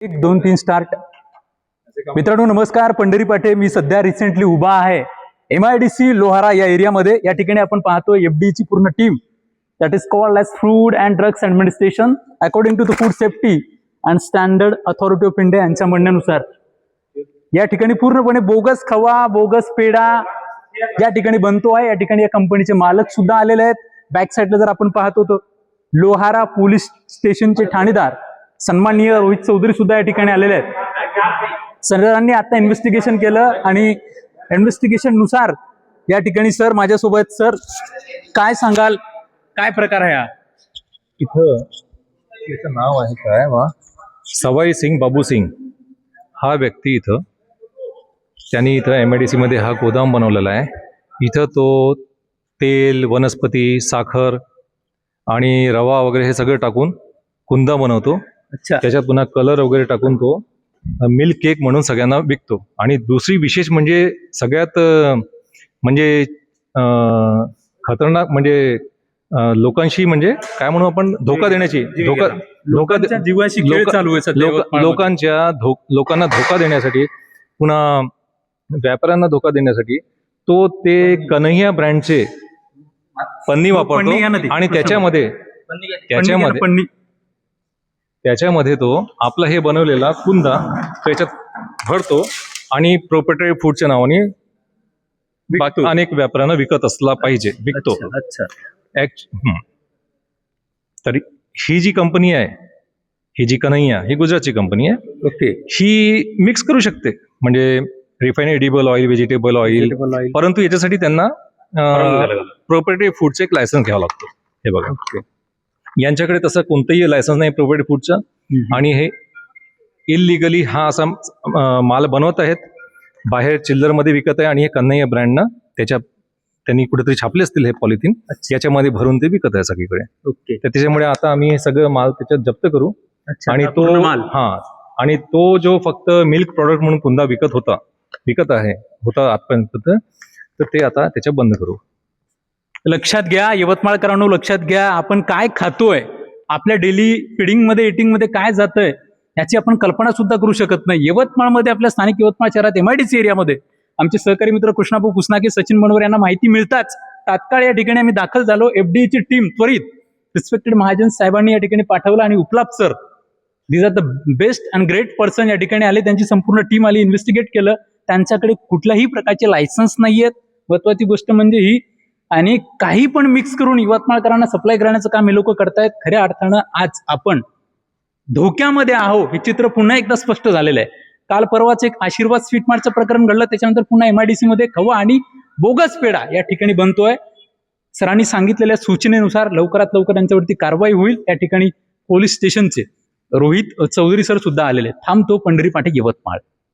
1 2 3 start. मित्रांनो नमस्कार, पंढरी पाटे. मी सध्या रिसेंटली उभा आहे MIDC लोहारा या एरियामध्ये. या ठिकाणी आपण पाहतो FDA ची पूर्ण team, that is called as food and drugs administration according to the food safety and standard authority of India यांच्या म्हणण्यानुसार या ठिकाणी पूर्णपणे बोगस खवा, बोगस पेढा या ठिकाणी बनतो आहे. या ठिकाणी या कंपनीचे मालक सुद्धा आलेले आहेत. बॅक साईडला जर आपण पाहतो तर लोहारा पोलीस स्टेशनचे ठाणेदार सन्माननीय रोहित चौधरी सुद्धा या ठिकाणी आलेले आहेत. सरांनी आता इन्व्हेस्टिगेशन केलं आणि इन्व्हेस्टिगेशन नुसार या ठिकाणी सर माझ्यासोबत. सर काय सांगाल, काय प्रकार आहे हा? इथं नाव आहे काय सवाई सिंग बाबू सिंग हा व्यक्ती इथं त्यांनी इथं MIDC मध्ये हा गोदाम बनवलेला आहे. इथं तो तेल, वनस्पती, साखर आणि रवा वगैरे हे सगळं टाकून कुंदा बनवतो. अच्छा. त्याच्यात पुन्हा कलर वगैरे टाकून तो मिल्क केक म्हणून सगळ्यांना विकतो. आणि दुसरी विशेष म्हणजे सगळ्यात म्हणजे खतरनाक म्हणजे लोकांशी म्हणजे काय म्हणू आपण धोका देण्याची जीवाशी खेळ चालू आहे सध्या. लोकांना धोका देण्यासाठी, पुन्हा व्यापाऱ्यांना धोका देण्यासाठी तो ते कन्हैया ब्रँडचे पन्नी वापरतो आणि त्याच्यामध्ये तो आपला हे बनवलेला कुंदा त्याच्यात भरतो आणि प्रोप्रायटरी फूडच्या नावाने अनेक व्यापाऱ्यांना विकत असला पाहिजे, विकतो. तरी ही जी कंपनी आहे, ही जी कन्हैया, ही गुजरातची कंपनी आहे. ओके. ही मिक्स करू शकते म्हणजे refine edible oil, vegetable oil, परंतु याच्यासाठी त्यांना प्रोप्रायटरी फूडचे एक लायसन्स घ्यावा लागतो. हे बघा. ओके. यांच्याकडे तसं कोणतंही लायसन्स नाही प्रोप्रायटरी फूडचं. आणि हे इलिगली हा असा माल बनवत आहेत, बाहेर चिल्लरमध्ये विकत आहे आणि हे कन्हैया ब्रँडनं त्यांनी कुठेतरी छापले असतील हे पॉलिथिन, याच्यामध्ये भरून ते विकत आहे सगळीकडे. ओके. तर त्याच्यामुळे आता आम्ही हे सगळं माल त्याच्यात जप्त करू. आणि तो जो फक्त मिल्क प्रॉडक्ट म्हणून कुंदा विकत होता आजपर्यंत, तर ते आता त्याच्या बंद करू. लक्षात घ्या यवतमाळकरांनो, लक्षात घ्या, आपण काय खातोय, आपल्या डेली फिडिंगमध्ये, इटिंगमध्ये काय जातंय याची आपण कल्पना सुद्धा करू शकत नाही. यवतमाळमध्ये, आपल्या स्थानिक यवतमाळ शहरात MIDC एरियामध्ये आमचे सहकारी मित्र कृष्णाभाऊ पुसनाके, सचिन मनोवर यांना माहिती मिळताच तात्काळ या ठिकाणी आम्ही दाखल झालो. FDA ची टीम त्वरित रिस्पेक्टेड महाजन साहेबांनी या ठिकाणी पाठवलं आणि उपलाभ sir, these are the best and great person, या ठिकाणी आले. त्यांची संपूर्ण टीम आली, इन्व्हेस्टिगेट केलं. त्यांच्याकडे कुठल्याही प्रकारचे लायसन्स नाहीयेत. महत्वाची गोष्ट म्हणजे ही, आणि काही पण मिक्स करून यवतमाळकरांना सप्लाय करण्याचं काम हे लोक करतायत. खऱ्या अर्थानं आज आपण धोक्यामध्ये आहो हे चित्र पुन्हा एकदा स्पष्ट झालेलं आहे. काल परवाच एक आशीर्वाद स्वीट मार्टचं प्रकरण घडलं, त्याच्यानंतर पुन्हा MIDC मध्ये खवा आणि बोगस पेढा या ठिकाणी बनतोय. सरांनी सांगितलेल्या सूचनेनुसार लवकरात लवकर यांच्यावरती कारवाई होईल. या ठिकाणी पोलीस स्टेशनचे रोहित चौधरी सर सुद्धा आलेले. थांबतो पंढरी पाटे, यवतमाळ.